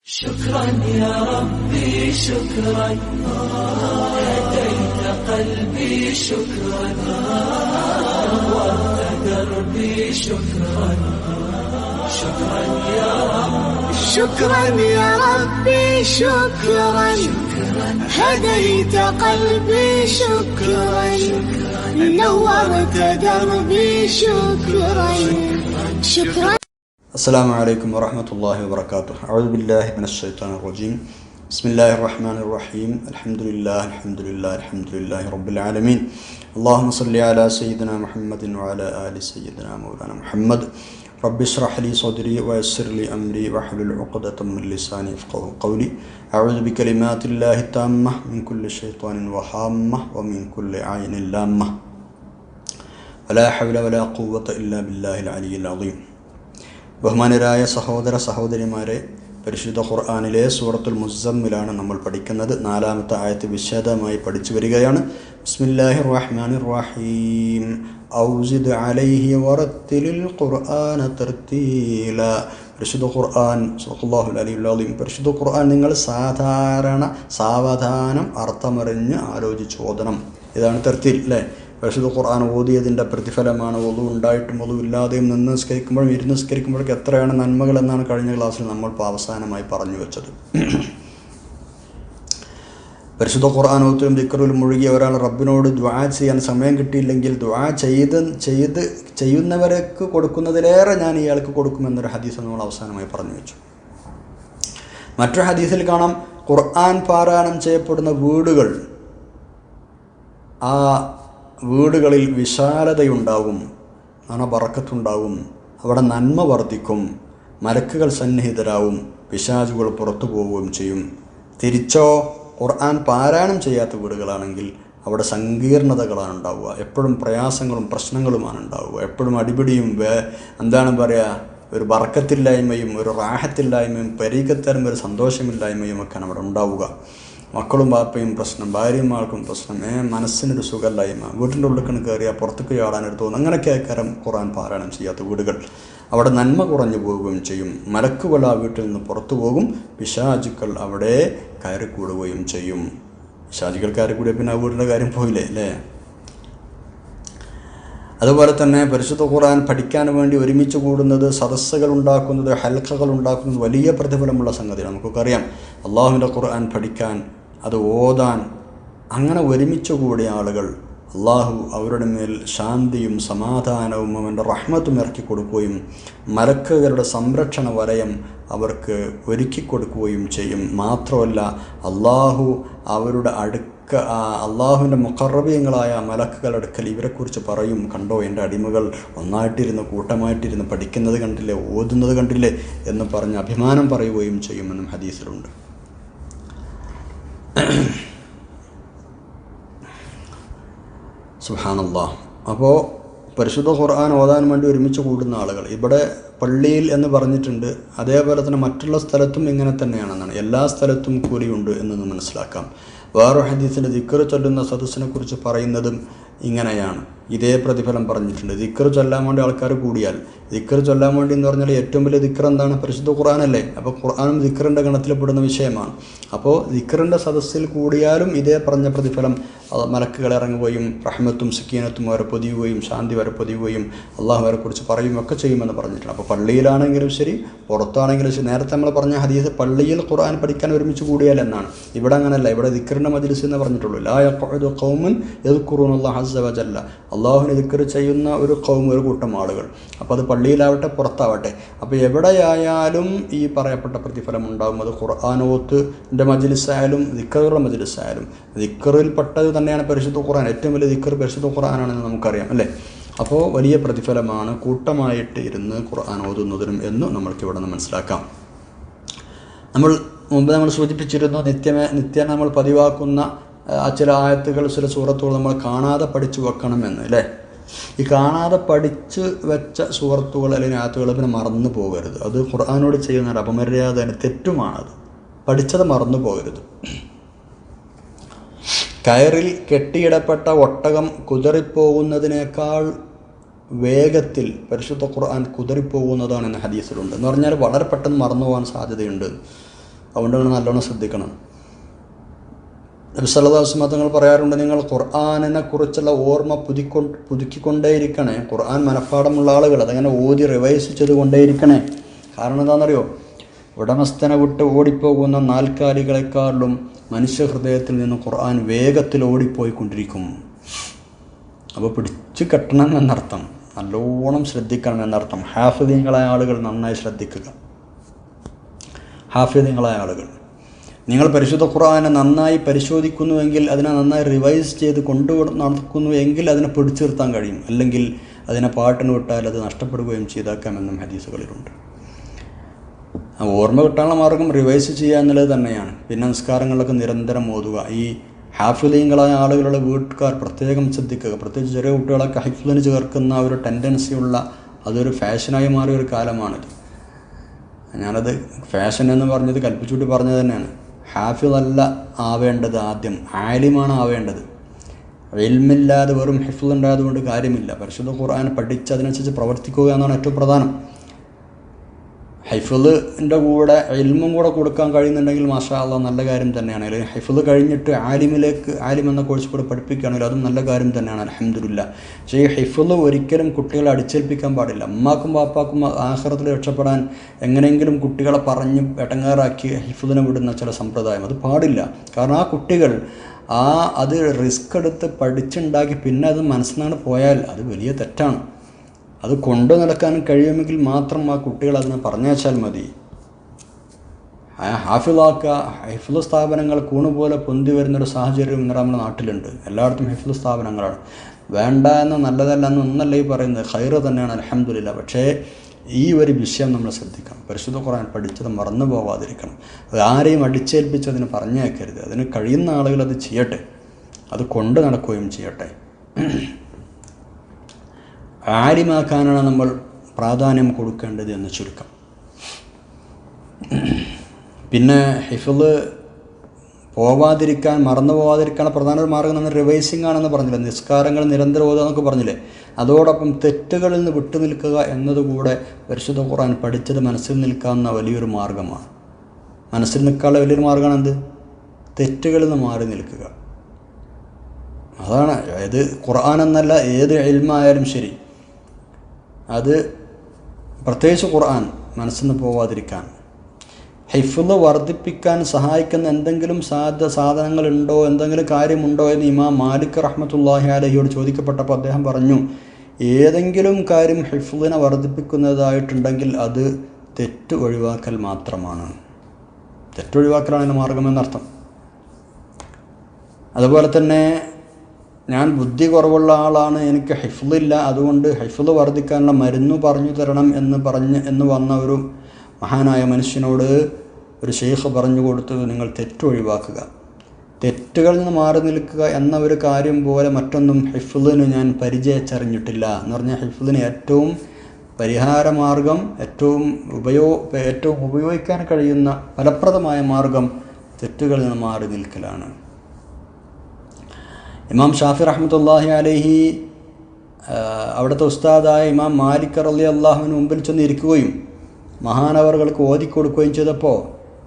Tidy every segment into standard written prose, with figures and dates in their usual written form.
شكرا يا ربي شكرا هديت قلبي شكرا نورت دربي شكرا شكرا يا رب شكرا يا ربي شكرا هديت قلبي شكرا نورت دربي شكرا شكرا. السلام عليكم ورحمة الله وبركاته. أعوذ بالله من الشيطان الرجيم. بسم الله الرحمن الرحيم. الحمد لله رب العالمين. اللهم صل على سيدنا محمد وعلى آل سيدنا مولانا محمد. رب اشرح لي صدري ويسر لي أمري واحلل عقدة من لساني يفقهوا قولي. أعوذ بكلمات الله التامة من كل شيطان وهامة ومن كل عين لامة ولا حول ولا قوة إلا بالله العلي العظيم. ബഹുമാനരായ സഹോദര സഹോദരിമാരെ, പരിശുദ്ധ ഖുർആനിലെ സൂറത്തുൽ മുസമ്മിലാണ് നമ്മൾ പഠിക്കുന്നത്. 4-ാമത്തെ ആയത്ത് വിശദമായി പഠിച്ചു വരികയാണ്. ബിസ്മില്ലാഹിർ റഹ്മാനിർ റഹീം. ഔസിദ് അലൈഹി വറത്തിലിൽ ഖുർആന തർതീല. പരിശുദ്ധ ഖുർആൻ സല്ലല്ലാഹു അലൈഹി വസല്ലം, പരിശുദ്ധ ഖുർആൻ നിങ്ങൾ സാവധാനം അർത്ഥമറിഞ്ഞ് ആലോചിച്ച് ഓതണം. ഇതാണ് തർത്തീൽ അല്ലേ. പരിശുദ്ധ ഖുർആൻ ഓതിയതിൻ്റെ പ്രതിഫലമാണ്. ഒളു ഉണ്ടായിട്ടും ഒളു ഇല്ലാതെയും നിന്ന് നിസ്കരിക്കുമ്പോഴും ഇരുന്ന് നിസ്കരിക്കുമ്പോഴൊക്കെ എത്രയാണ് നന്മകൾ എന്നാണ് കഴിഞ്ഞ ക്ലാസ്സിൽ നമ്മൾ അവസാനമായി പറഞ്ഞു വെച്ചത്. പരിശുദ്ധ ഖുർആൻ ഓത്തും ദിക്റിൽ മുഴുകിയ ഒരാൾ റബ്ബിനോട് ദുആ ചെയ്യാൻ സമയം കിട്ടിയില്ലെങ്കിൽ ദുആ ചെയ്യുന്നവർക്ക് കൊടുക്കുന്നതിലേറെ ഞാൻ ഇയാൾക്ക് കൊടുക്കുമെന്നൊരു ഹദീസ് നമ്മൾ അവസാനമായി പറഞ്ഞു വെച്ചു. മറ്റൊരു ഹദീസിൽ കാണാം, ഖുർആൻ പാരായണം ചെയ്യപ്പെടുന്ന വീടുകൾ, ആ വീടുകളിൽ വിശാലതയുണ്ടാകും, ബറക്കത്തുണ്ടാകും, അവിടെ നന്മ വർദ്ധിക്കും, മലക്കുകൾ സന്നിഹിതരാവും, പിശാചുകൾ പുറത്തു പോവുകയും ചെയ്യും. തിരിച്ചോ ഖുർആൻ പാരായണം ചെയ്യാത്ത വീടുകളാണെങ്കിൽ അവിടെ സങ്കീർണതകളാണ് ഉണ്ടാവുക, എപ്പോഴും പ്രയാസങ്ങളും പ്രശ്നങ്ങളുമാണ് ഉണ്ടാവുക, എപ്പോഴും അടിപിടിയും ഒരു ബറക്കത്തില്ലായ്മയും ഒരു റാഹത്തില്ലായ്മയും പരീക്കത്തരം ഒരു സന്തോഷമില്ലായ്മയും ഒക്കെയാണ് അവിടെ ഉണ്ടാവുക. മക്കളും ബാപ്പയും പ്രശ്നം, ഭാര്യയും ആൾക്കും പ്രശ്നം, മനസ്സിനൊരു സുഖമില്ലായ്മ, വീട്ടിൻ്റെ ഉള്ളിൽ കയറിയാൽ പുറത്തേക്ക് ചാടാനൊരു തോന്നും. അങ്ങനെയൊക്കെ ആക്കാരം ഖുർആൻ പാരായണം ചെയ്യാത്ത വീടുകൾ. അവിടെ നന്മ കുറഞ്ഞു പോവുകയും ചെയ്യും, മലക്കുകൾ ആ വീട്ടിൽ നിന്ന് പുറത്തു പോകും, പിശാചുക്കൾ അവിടെ കയറിക്കൂടുകയും ചെയ്യും. പിശാചുക്കൾ കയറിക്കൂടിയ പിന്നെ ആ വീടിൻ്റെ കാര്യം പോയില്ലേ അല്ലേ. അതുപോലെ തന്നെ പരിശുദ്ധ ഖുർആൻ പഠിക്കാൻ വേണ്ടി ഒരുമിച്ച് കൂടുന്നത്, സദസ്സുകൾ ഉണ്ടാക്കുന്നത്, ഹൽഖകൾ ഉണ്ടാക്കുന്നത് വലിയ പ്രതിഫലമുള്ള സംഗതിയാണ്. നമുക്കൊക്കെ അറിയാം, അള്ളാഹുവിൻ്റെ ഖുർആൻ പഠിക്കാൻ, അത് ഓതാൻ, അങ്ങനെ ഒരുമിച്ച് കൂടിയ ആളുകൾ അള്ളാഹു അവരുടെ മേൽ ശാന്തിയും സമാധാനവും അവൻ്റെ റഹ്മത്തും ഇറക്കി കൊടുക്കുകയും മലക്കുകളുടെ സംരക്ഷണ വലയം അവർക്ക് ഒരുക്കി കൊടുക്കുകയും ചെയ്യും. മാത്രമല്ല അള്ളാഹു അവരുടെ അള്ളാഹുവിൻ്റെ മുഖറബീയങ്ങളായ മലക്കുകളുടെ അടുക്കൽ ഇവരെക്കുറിച്ച് പറയും, കണ്ടോ എൻ്റെ അടിമകൾ ഒന്നായിട്ടിരുന്ന് കൂട്ടമായിട്ടിരുന്ന് പഠിക്കുന്നത് കണ്ടില്ലേ, ഓതുന്നത് കണ്ടില്ലേ എന്ന് പറഞ്ഞ് അഭിമാനം പറയുകയും ചെയ്യുമെന്നും ഹദീസിലുണ്ട്. സുബ്ഹാനല്ലാഹ്. അപ്പോൾ പരിശുദ്ധ ഖുർആൻ ഓതാൻ വേണ്ടി ഒരുമിച്ച് കൂടുന്ന ആളുകൾ, ഇവിടെ പള്ളിയിൽ എന്ന് പറഞ്ഞിട്ടുണ്ട്, അതേപോലെ തന്നെ മറ്റുള്ള സ്ഥലത്തും ഇങ്ങനെ തന്നെയാണെന്നാണ്. എല്ലാ സ്ഥലത്തും കൂലിയുണ്ട് എന്നൊന്ന് മനസ്സിലാക്കാം. വേറൊരു ഹദീസിൻ്റെ ദിക്ർ ചൊല്ലുന്ന സദസ്സിനെ കുറിച്ച് പറയുന്നതും ഇങ്ങനെയാണ്, ഇതേ പ്രതിഫലം പറഞ്ഞിട്ടുണ്ട്. ദിക്ർ ചൊല്ലാൻ വേണ്ടി ആൾക്കാർ കൂടിയാൽ, ദിക്ർ ചൊല്ലാൻ വേണ്ടി എന്ന് പറഞ്ഞാൽ ഏറ്റവും വലിയ ദിക്ർ എന്താണ്? പരിശുദ്ധ ഖുർആനല്ലേ. അപ്പോൾ ഖുർആനും ദിക്റിൻ്റെ ഗണത്തിൽ പെടുന്ന വിഷയമാണ്. അപ്പോൾ ദിക്റിൻ്റെ സദസ്സിൽ കൂടിയാലും ഇതേ പറഞ്ഞ പ്രതിഫലം മലക്കുകൾ ഇറങ്ങുകയും റഹ്മത്തും സക്കീനത്തും അവരെ പൊതിയുകയും ശാന്തി വരെ പൊതിയുകയും അള്ളാഹു അവരെ കുറിച്ച് പറയുകയൊക്കെ ചെയ്യുമെന്ന് പറഞ്ഞിട്ടുണ്ട്. അപ്പോൾ പള്ളിയിലാണെങ്കിലും ശരി, പുറത്താണെങ്കിലും ശരി, നേരത്തെ നമ്മൾ പറഞ്ഞ ഹദീസ് പള്ളിയിൽ ഖുർആൻ പഠിക്കാൻ ഒരുമിച്ച് കൂടിയാൽ എന്നാണ്. ഇവിടെ അങ്ങനെയല്ല. ഇവിടെ ദിക്റിൻ്റെ മജ്ലിസ് എന്ന് പറഞ്ഞിട്ടുള്ളൂ. ലാ യഖഉദു ഖൗമുൻ യദ്കുറൂനല്ലാഹ അസ്സ വജല്ല. അള്ളാഹുവിനെ ദിക്ർ ചെയ്യുന്ന ഒരു ഖൗം, ഒരു കൂട്ടം ആളുകൾ. അപ്പോൾ അത് പള്ളിയിലാവട്ടെ പുറത്താവട്ടെ, അപ്പോൾ എവിടെയായാലും ഈ പറയപ്പെട്ട പ്രതിഫലം ഉണ്ടാകും. അത് ഖുർആനോത്തിന്റെ മജ്ലിസായാലും ദിക്റുകളുടെ മജ്ലിസായാലും. ദിക്റിൽപ്പെട്ടത് തന്നെയാണ് പരിശുദ്ധ ഖുർആൻ. ഏറ്റവും വലിയ ദിക്ർ പരിശുദ്ധ ഖുർആനാണെന്ന് നമുക്കറിയാം അല്ലേ. അപ്പോൾ വലിയ പ്രതിഫലമാണ് കൂട്ടമായിട്ട് ഇരുന്ന് ഖുർആൻ ഓതുന്നതിനും എന്ന് നമ്മൾക്കിവിടെ നിന്ന് മനസ്സിലാക്കാം. മുമ്പ് നമ്മൾ സൂചിപ്പിച്ചിരുന്നു, നിത്യേന നമ്മൾ പതിവാക്കുന്ന ചില ആയത്തുകൾ, ചില സൂറത്തുകൾ നമ്മൾ കാണാതെ പഠിച്ചു വെക്കണമെന്ന് അല്ലേ. ഈ കാണാതെ പഠിച്ച് വെച്ച സൂറത്തുകൾ അല്ലെങ്കിൽ ആയത്തുകൾ പിന്നെ മറന്നു പോകരുത്. അത് ഖുർആനോട് ചെയ്യുന്ന ഒരു അപമര്യാദ, തെറ്റുമാണത്. പഠിച്ചത് മറന്നു പോകരുത്. കയറിൽ കെട്ടിയിടപ്പെട്ട ഒട്ടകം കുതറിപ്പോകുന്നതിനേക്കാൾ വേഗത്തിൽ പരിശുദ്ധ ഖുർആൻ കുതറിപ്പോകുന്നതാണ് എന്ന ഹദീസിലുണ്ട്. എന്ന് പറഞ്ഞാൽ വളരെ പെട്ടെന്ന് മറന്നു പോകാൻ സാധ്യതയുണ്ട്. അതുകൊണ്ട് നിങ്ങൾ നല്ലോണം ശ്രദ്ധിക്കണം. നബി സല്ലല്ലാഹു അലൈഹി വസല്ലം തങ്ങൾ പറയാറുണ്ട്, നിങ്ങൾ ഖുർആനിനെ കുറിച്ചുള്ള ഓർമ്മ പുതുക്കിക്കൊണ്ടേയിരിക്കണേ. ഖുർആൻ മനഃപ്പാടമുള്ള ആളുകൾ അതങ്ങനെ ഓതി റിവൈസ് ചെയ്ത് കൊണ്ടേയിരിക്കണേ. കാരണം എന്താണെന്നറിയോ, ഉടമസ്ഥനെ വിട്ട് ഓടിപ്പോകുന്ന നാൽക്കാലികളെക്കാളും മനുഷ്യ ഹൃദയത്തിൽ നിന്ന് ഖുർആൻ വേഗത്തിൽ ഓടിപ്പോയിക്കൊണ്ടിരിക്കും. അപ്പോൾ പിടിച്ചു കെട്ടണം എന്നർത്ഥം, നല്ലോണം ശ്രദ്ധിക്കണം എന്നർത്ഥം. ഹാഫിദീങ്ങളായ ആളുകൾ നന്നായി ശ്രദ്ധിക്കുക. ഹാഫിദീങ്ങളായ ആളുകൾ നിങ്ങൾ പരിശുദ്ധ ഖുർആനെ നന്നായി പരിശോധിക്കുന്നുവെങ്കിൽ, അതിനെ നന്നായി റിവൈസ് ചെയ്ത് നടക്കുന്നുവെങ്കിൽ അതിനെ പിടിച്ചു നിർത്താൻ കഴിയും. അല്ലെങ്കിൽ അതിനെ പാട്ടിന് വിട്ടാൽ അത് നഷ്ടപ്പെടുകയും ചെയ്തേക്കാമെന്നും ഹദീസുകളിലുണ്ട്. ഓർമ്മ കിട്ടാനുള്ള മാർഗം റിവൈസ് ചെയ്യുക എന്നുള്ളത് തന്നെയാണ്. പിന്നെ നിസ്കാരങ്ങളിലൊക്കെ നിരന്തരം ഓതുക. ഈ ഹാഫിദീങ്ങളായ ആളുകളുടെ വീട്ടുകാർ പ്രത്യേകം ശ്രദ്ധിക്കുക. പ്രത്യേകിച്ച് ചെറിയ കുട്ടികളൊക്കെ ഹിഫ്ലിന് ചേർക്കുന്ന ഒരു ടെൻഡൻസിയുള്ള അതൊരു ഫാഷനായി മാറിയ ഒരു കാലമാണിത്. ഞാനത് ഫാഷൻ എന്ന് പറഞ്ഞത് കൽപ്പിച്ചുകൂട്ടി പറഞ്ഞത് തന്നെയാണ്. ഹാഫിദല്ല ആവേണ്ടത്, ആദ്യം ആലിമാണ് ആവേണ്ടത്. ഇൽമില്ലാതെ വെറും ഹിഫ്ൽ ഉണ്ടായതുകൊണ്ട് കാര്യമില്ല. പരിശുദ്ധ ഖുർആൻ പഠിച്ച് അതിനനുസരിച്ച് പ്രവർത്തിക്കുക എന്നാണ് ഏറ്റവും പ്രധാനം. ഹിഫ്ളിൻ്റെ കൂടെ ഇൽമും കൂടെ കൊടുക്കാൻ കഴിയുന്നുണ്ടെങ്കിൽ മാഷാ അല്ലാഹ് നല്ല കാര്യം തന്നെയാണ്. അല്ലെങ്കിൽ ഹിഫ്ള് കഴിഞ്ഞിട്ട് ആലിം എന്ന കോഴ്സ് കൂടെ പഠിപ്പിക്കുകയാണെങ്കിൽ അതും നല്ല കാര്യം തന്നെയാണ്, അൽഹംദുലില്ലാഹ്. പക്ഷേ ഈ ഹിഫ്ള് ഒരിക്കലും കുട്ടികളെ അടിച്ചേൽപ്പിക്കാൻ പാടില്ല. അമ്മാക്കും പാപ്പാക്കും ആഖിറത്തിൽ രക്ഷപ്പെടാൻ എങ്ങനെയെങ്കിലും കുട്ടികളെ പറഞ്ഞ് എടങ്ങേറാക്കി ഹിഫ്ളിനെ വിടുന്ന ചില സമ്പ്രദായം, അത് പാടില്ല. കാരണം ആ കുട്ടികൾ അത് റിസ്ക് എടുത്ത് പഠിച്ചുണ്ടാക്കി പിന്നെ അത് മനസ്സിലാണ് പോയാൽ അത് വലിയ തെറ്റാണ്. അത് കൊണ്ടു നടക്കാൻ കഴിയുമെങ്കിൽ മാത്രം ആ കുട്ടികൾ അതിനെ പറഞ്ഞേച്ചാൽ മതി. ഹാഫിളാക്കുക, ഹിഫ്ള് സ്ഥാപനങ്ങൾ കൂണുപോലെ പൊന്തി വരുന്നൊരു സാഹചര്യം ഇന്ന് നമ്മുടെ നാട്ടിലുണ്ട്. എല്ലായിടത്തും ഹിഫ്ള് സ്ഥാപനങ്ങളാണ്. വേണ്ട എന്ന് നല്ലതല്ല എന്നൊന്നല്ല ഈ പറയുന്നത്, ഖൈറ് തന്നെയാണ്, അൽഹംദുലില്ലാഹ്. പക്ഷേ ഈ ഒരു വിഷയം നമ്മൾ ശ്രദ്ധിക്കണം. പരിശുദ്ധ ഖുർആൻ പഠിച്ചത് മറന്നു പോവാതിരിക്കണം. അത് ആരെയും അടിച്ചേൽപ്പിച്ചതിന് പറഞ്ഞേക്കരുത്. അതിന് കഴിയുന്ന ആളുകൾ അത് ചെയ്യട്ടെ, അത് കൊണ്ടു നടക്കുകയും ചെയ്യട്ടെ. ആലിമാക്കാനാണ് നമ്മൾ പ്രാധാന്യം കൊടുക്കേണ്ടത് എന്ന് ചുരുക്കം. പിന്നെ ഹിഫ്ള് മറന്നു പോവാതിരിക്കാനുള്ള പ്രധാന മാർഗ്ഗം നമ്മൾ റിവൈസിങ് ആണെന്ന് പറഞ്ഞില്ലേ, നിസ്കാരങ്ങൾ നിരന്തരം ഓതുക എന്നൊക്കെ പറഞ്ഞില്ലേ. അതോടൊപ്പം തെറ്റുകളിൽ നിന്ന് വിട്ടു നിൽക്കുക എന്നതുകൂടെ പരിശുദ്ധ ഖുർആൻ പഠിച്ചത് മനസ്സിൽ നിൽക്കാവുന്ന വലിയൊരു മാർഗ്ഗമാണ്. മനസ്സിൽ നിൽക്കാനുള്ള വലിയൊരു മാർഗ്ഗമാണ് എന്ത്? തെറ്റുകളിൽ നിന്ന് മാറി നിൽക്കുക. അതാണ്. ഏത് ഖുർആൻ എന്നല്ല, ഏത് ഇൽമായാലും ശരി, അത് പ്രത്യേകിച്ച് ഖുർആൻ മനസ്സിൽ നിന്ന് പോവാതിരിക്കാൻ. ഹിഫ്ള് വർദ്ധിപ്പിക്കാൻ സഹായിക്കുന്ന എന്തെങ്കിലും സാധനങ്ങളുണ്ടോ, എന്തെങ്കിലും കാര്യമുണ്ടോ എന്ന് ഇമാം മാലിക് റഹ്മത്തുള്ളാഹി അലൈഹിയോട് ചോദിക്കപ്പെട്ടപ്പോൾ അദ്ദേഹം പറഞ്ഞു, ഏതെങ്കിലും കാര്യം ഹിഫ്ളിനെ വർദ്ധിപ്പിക്കുന്നതായിട്ടുണ്ടെങ്കിൽ അത് തെറ്റ് ഒഴിവാക്കൽ മാത്രമാണ്. തെറ്റൊഴിവാക്കലാണ് അതിൻ്റെ മാർഗമെന്നർത്ഥം. അതുപോലെ തന്നെ ഞാൻ ബുദ്ധി കുറവുള്ള ആളാണ്, എനിക്ക് ഹിഫ്ളില്ല, അതുകൊണ്ട് ഹിഫ്ള് വർദ്ധിക്കാനുള്ള മരുന്ന് പറഞ്ഞു തരണം എന്ന് വന്ന ഒരു മഹാനായ മനുഷ്യനോട് ഒരു ഷെയ്ഖ് പറഞ്ഞു കൊടുത്തത്, നിങ്ങൾ തെറ്റൊഴിവാക്കുക, തെറ്റുകളിൽ നിന്ന് മാറി നിൽക്കുക എന്ന ഒരു കാര്യം പോലെ മറ്റൊന്നും ഹിഫ്ളിന് ഞാൻ പരിചയിച്ചറിഞ്ഞിട്ടില്ല എന്ന് പറഞ്ഞാൽ, ഹിഫ്ളിന് ഏറ്റവും പരിഹാരമാർഗം, ഏറ്റവും ഉപയോഗിക്കാൻ കഴിയുന്ന ഫലപ്രദമായ മാർഗം തെറ്റുകളിൽ നിന്ന് മാറി നിൽക്കലാണ്. ഇമാം ഷാഫി റഹ്മത്തുള്ളാഹി അലൈഹി അവിടുത്തെ ഉസ്താദായ ഇമാം മാലിക് റളിയല്ലാഹുവിന് മുമ്പിൽ ചെന്നിരിക്കുകയും മഹാനവറുകൾക്ക് ഓതിക്കൊടുക്കുകയും ചെയ്തപ്പോൾ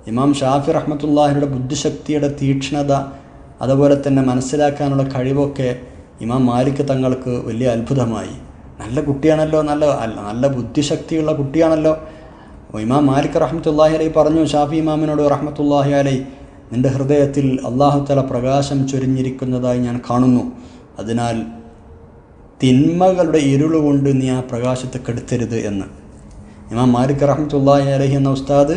ഇമാം ഷാഫി റഹ്മത്തുള്ളാഹിയുടെ ബുദ്ധിശക്തിയുടെ തീക്ഷ്ണത, അതുപോലെ തന്നെ മനസ്സിലാക്കാനുള്ള കഴിവൊക്കെ ഇമാം മാലിക് തങ്ങൾക്ക് വലിയ അത്ഭുതമായി. നല്ല കുട്ടിയാണല്ലോ, നല്ല ബുദ്ധിശക്തിയുള്ള കുട്ടിയാണല്ലോ. ഇമാം മാലിക് റഹ്മത്തുള്ളാഹി അലൈഹി പറഞ്ഞു ഷാഫി ഇമാമിനോട് റഹ്മത്തുള്ളാഹി അലൈഹി, നിൻ്റെ ഹൃദയത്തിൽ അല്ലാഹു തആല പ്രകാശം ചൊരിഞ്ഞിരിക്കുന്നതായി ഞാൻ കാണുന്നു. അതിനാൽ തിന്മകളുടെ ഇരുളുകൊണ്ട് നീ ആ പ്രകാശത്തെ കെടുത്തരുത് എന്ന് ഇമാം മാലിക് റഹ്മത്തുള്ളാഹി അലൈഹി എന്ന ഉസ്താദ്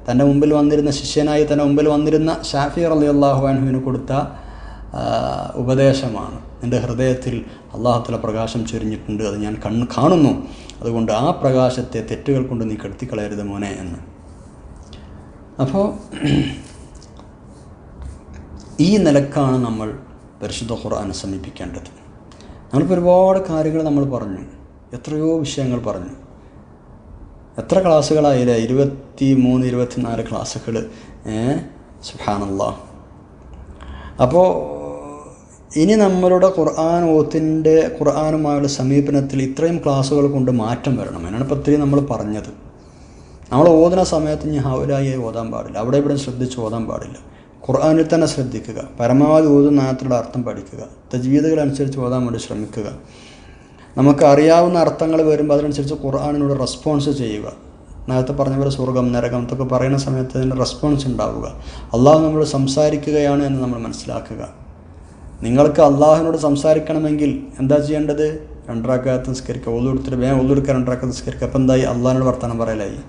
തൻ്റെ മുമ്പിൽ വന്നിരുന്ന ശിഷ്യനായി തൻ്റെ മുമ്പിൽ വന്നിരുന്ന ഷാഫി റളിയല്ലാഹു അൻഹുവിന് കൊടുത്ത ഉപദേശമാണ്. നിൻ്റെ ഹൃദയത്തിൽ അല്ലാഹു തആല പ്രകാശം ചൊരിഞ്ഞിട്ടുണ്ട്, അത് ഞാൻ കാണുന്നു. അതുകൊണ്ട് ആ പ്രകാശത്തെ തെറ്റുകൾ കൊണ്ട് നീ കെടുത്തിക്കളയരുത് മോനെ എന്ന്. അപ്പോൾ ഈ നിലക്കാണ് നമ്മൾ പരിശുദ്ധ ഖുർആനെ സമീപിക്കേണ്ടത്. നമ്മളിപ്പോൾ ഒരുപാട് കാര്യങ്ങൾ നമ്മൾ പറഞ്ഞു, എത്രയോ വിഷയങ്ങൾ പറഞ്ഞു. എത്ര ക്ലാസ്സുകളായില്ലേ? 23-24 ക്ലാസ്സുകൾ. സുബ്ഹാനല്ലാഹ്. അപ്പോൾ ഇനി നമ്മളുടെ ഖുർആനുമായുള്ള സമീപനത്തിൽ ഇത്രയും ക്ലാസ്സുകൾ കൊണ്ട് മാറ്റം വരണം. അതിനാണ് ഇപ്പോൾ ഇത്രയും നമ്മൾ പറഞ്ഞത്. നമ്മൾ ഓതുന്ന സമയത്ത് ഇനി ഹൗലായി ഓതാൻ പാടില്ല, അവിടെ ഇവിടെ ശ്രദ്ധിച്ച് ഓതാൻ പാടില്ല. ഖുർആനിൽ തന്നെ ശ്രദ്ധിക്കുക, പരമാവധി ഓതുന്ന ആയത്തുള്ള അർത്ഥം പഠിക്കുക, തജ്വീദുകളനുസരിച്ച് ഓതാൻ വേണ്ടി ശ്രമിക്കുക. നമുക്ക് അറിയാവുന്ന അർത്ഥങ്ങൾ വരുമ്പോൾ അതിനനുസരിച്ച് ഖുർആനിനോട് റെസ്പോൺസ് ചെയ്യുക. നേരത്തെ പറഞ്ഞ പോലെ സ്വർഗം നരകം എന്നൊക്കെ പറയുന്ന സമയത്ത് അതിൻ്റെ റെസ്പോൺസ് ഉണ്ടാവുക. അള്ളാഹു നമ്മളോട് സംസാരിക്കുകയാണ് എന്ന് നമ്മൾ മനസ്സിലാക്കുക. നിങ്ങൾക്ക് അള്ളാഹുവിനോട് സംസാരിക്കണമെങ്കിൽ എന്താ ചെയ്യേണ്ടത്? 2 റക്അത്ത് നിസ്കരിക്കുക, ഒളു എടുത്തിട്ട് വേഗം ഒളു എടുക്കുക, 2 റക്അത്ത് നിസ്കരിക്കുക. അപ്പോൾ എന്തായി? അള്ളാഹിനോട് വർത്തമാനം പറയലായി.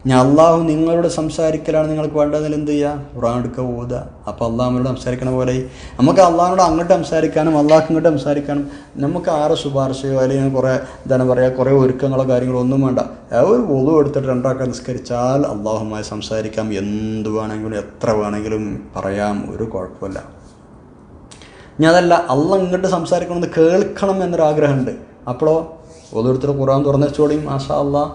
ഞാൻ അള്ളാഹു നിങ്ങളോട് സംസാരിക്കലാണ് നിങ്ങൾക്ക് വേണ്ടതിൽ എന്ത് ചെയ്യുക? ഖുർആൻ എടുക്കുക, ഓതുക. അപ്പോൾ അള്ളാഹുവിനോട് സംസാരിക്കണ പോലെ നമുക്ക് അള്ളാഹിനോട് അങ്ങോട്ട് സംസാരിക്കാനും അള്ളാഹ്ക്ക് ഇങ്ങോട്ട് സംസാരിക്കാനും നമുക്ക് ആരെ ശുപാർശയോ അല്ലെങ്കിൽ കുറേ എന്താണ് പറയുക, കുറേ ഒരുക്കങ്ങളോ കാര്യങ്ങളോ ഒന്നും വേണ്ട. ഒരു ഒളു എടുത്തിട്ട് 2 റക്അത്ത് നിസ്കരിച്ചാൽ അള്ളാഹുമായി സംസാരിക്കാം. എന്ത് വേണമെങ്കിലും എത്ര വേണമെങ്കിലും പറയാം, ഒരു കുഴപ്പമില്ല. ഇനി അതല്ല, അള്ളാഹ് ഇങ്ങോട്ട് സംസാരിക്കണമെന്ന് കേൾക്കണം എന്നൊരാഗ്രഹമുണ്ട്, അപ്പോഴോ ഒളു എടുത്തിട്ട് ഖുർആൻ തുറന്നു വെച്ചോടിയും മാഷാ അള്ളാഹ്.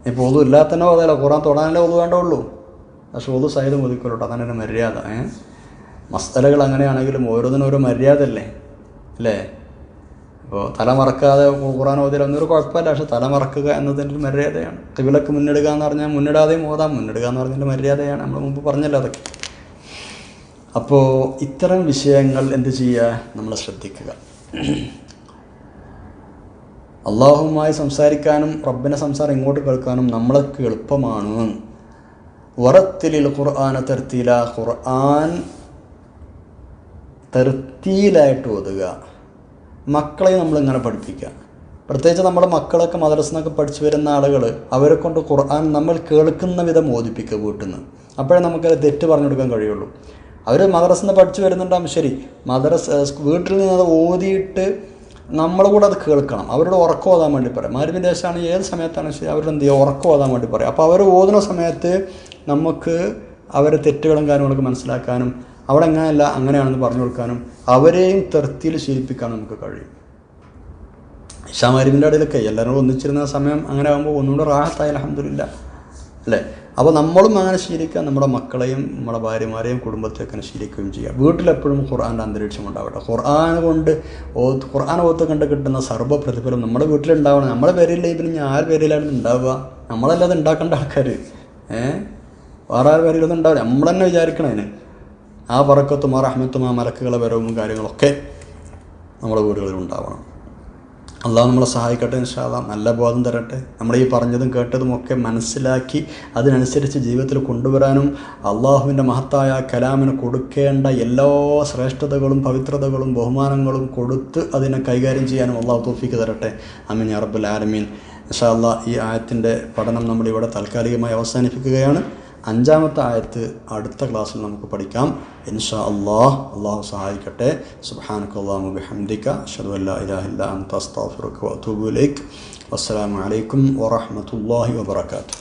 ഇപ്പോൾ ഒതു ഇല്ലാതെ തന്നെ ഓതല്ല, ഖുർആൻ തൊടാനല്ലേ ഒതു വേണ്ടുള്ളൂ. പക്ഷെ ഒതു സൈഡ് ഒതുക്കലോട്ടോ, അതാണ് എൻ്റെ മര്യാദ. മസ്തലകൾ അങ്ങനെയാണെങ്കിലും ഓരോന്നിനും ഓരോ മര്യാദ അല്ലേ? ഇപ്പോൾ തല മറക്കാതെ ഖുർആൻ ഓതിലൊന്നും ഒരു കുഴപ്പമില്ല, പക്ഷെ തല മറക്കുക എന്നതിൻ്റെ ഒരു മര്യാദയാണ്. ഖിബിലക്ക് മുന്നിടുക എന്ന് പറഞ്ഞാൽ മുന്നിടാതെയും ഓതാം, മുന്നിടുക എന്ന് പറഞ്ഞതിൻ്റെ മര്യാദയാണ്. നമ്മൾ മുമ്പ് പറഞ്ഞല്ലോ അതൊക്കെ. അപ്പോൾ ഇത്തരം വിഷയങ്ങൾ എന്ത് ചെയ്യുക? നമ്മൾ ശ്രദ്ധിക്കുക. അള്ളാഹുവുമായി സംസാരിക്കാനും റബ്ബിനെ സംസാരം ഇങ്ങോട്ട് കേൾക്കാനും നമ്മൾക്ക് എളുപ്പമാണ്. വറത്തിലിൽ ഖുർആന തർത്തീല, ഖുർആൻ തർത്തീലായിട്ട് ഓതുക. മക്കളെ നമ്മളിങ്ങനെ പഠിപ്പിക്കുക. പ്രത്യേകിച്ച് നമ്മുടെ മക്കളൊക്കെ മദ്രസന്നൊക്കെ പഠിച്ചു വരുന്ന ആളുകൾ, അവരെ കൊണ്ട് ഖുർആൻ നമ്മൾ കേൾക്കുന്ന വിധം ഓതിപ്പിക്കുക വീട്ടിൽ നിന്ന്. അപ്പോഴേ നമുക്കത് തെറ്റ് പറഞ്ഞു കൊടുക്കാൻ കഴിയുള്ളൂ. അവർ മദ്രസന്ന് പഠിച്ചു വരുന്നുണ്ടാകും, ശരി, വീട്ടിൽ നിന്ന് അത് ഓതിയിട്ട് നമ്മൾ കൂടെ അത് കേൾക്കണം. അവരോട് ഉറക്കം ഓതാൻ വേണ്ടി പറയും. മഗ്‌രിബിന്റെ ശേഷമാണ് ഏത് സമയത്താണ് ശരി, അവരുടെ എന്ത് ചെയ്യുക, ഉറക്കം ഓതാൻ വേണ്ടി പറയും. അപ്പോൾ അവർ ഓതുന്ന സമയത്ത് നമുക്ക് അവരെ തെറ്റുകളും കാര്യങ്ങളൊക്കെ മനസ്സിലാക്കാനും അവിടെ എങ്ങനെയല്ല അങ്ങനെയാണെന്ന് പറഞ്ഞു കൊടുക്കാനും അവരെയും തെർത്തിയിൽ ശീലിപ്പിക്കാനും നമുക്ക് കഴിയും. ഇശാ മഗ്‌രിബിൻ്റെ ഇടയിലൊക്കെ എല്ലാവരും ഒന്നിച്ചിരുന്ന സമയം അങ്ങനെ ആകുമ്പോൾ ഒന്നുകൂടെ റാഹത്തായി അൽഹംദുലില്ലാ അല്ലേ? അപ്പോൾ നമ്മളും അങ്ങനെ ശീലിക്കുക, നമ്മുടെ മക്കളെയും നമ്മുടെ ഭാര്യമാരെയും കുടുംബത്തെയൊക്കെ അങ്ങനെ ശീലിക്കുകയും ചെയ്യുക. വീട്ടിലെപ്പോഴും ഖുർആൻ്റെ അന്തരീക്ഷം ഉണ്ടാവട്ടെ. ഖുർആൻ ഓത്ത് കണ്ട് കിട്ടുന്ന സർവ്വ പ്രതിഫലം നമ്മുടെ വീട്ടിലുണ്ടാവണം. നമ്മുടെ പേരില്ല, പിന്നെ ആര് പേരിലാണ് ഉണ്ടാവുക? നമ്മളല്ലാതെ ഉണ്ടാക്കേണ്ട ആൾക്കാർ. വേറെ ആര് പേരിലൊന്നും ഉണ്ടാവില്ല, നമ്മൾ തന്നെ വിചാരിക്കണതിന്. ആ ബറക്കത്തും ആ റഹ്മത്തും ആ മലക്കുകളെ വരവും കാര്യങ്ങളൊക്കെ നമ്മുടെ വീടുകളിൽ ഉണ്ടാവണം. അള്ളാഹു നമ്മളെ സഹായിക്കട്ടെ. ഇൻഷാ അല്ലാഹ് നല്ല ബോധം തരട്ടെ. നമ്മൾ ഈ പറഞ്ഞതും കേട്ടതും ഒക്കെ മനസ്സിലാക്കി അതിനനുസരിച്ച് ജീവിതത്തിൽ കൊണ്ടുവരാനും അള്ളാഹുവിൻ്റെ മഹത്തായ കലാമിന് കൊടുക്കേണ്ട എല്ലാ ശ്രേഷ്ഠതകളും പവിത്രതകളും ബഹുമാനങ്ങളും കൊടുത്ത് അതിനെ കൈകാര്യം ചെയ്യാനും അള്ളാഹു തൗഫീക്ക് തരട്ടെ. ആമീൻ യാ റബ്ബൽ ആലമീൻ. ഇൻഷാ അല്ലാഹ് ഈ ആയത്തിൻ്റെ പഠനം നമ്മളിവിടെ താൽക്കാലികമായി അവസാനിപ്പിക്കുകയാണ്. 5-ാമത്തെ ആയത്ത് അടുത്ത ക്ലാസ്സിൽ നമുക്ക് പഠിക്കാം ഇൻഷാ അല്ലാഹ്. അള്ളാഹു സഹായിക്കട്ടെ. സുബ്ഹാനകല്ലാഹു ബിഹംദിക അശ്ഹദു അല്ലാ ഇലാഹ ഇല്ലാ അൻത അസ്തഗ്ഫിറുക വഅതൂബു ഇലൈക്. വസ്സലാമു അലൈക്കും വറഹ്മത്തുള്ളാഹി വബറകാതുഹു.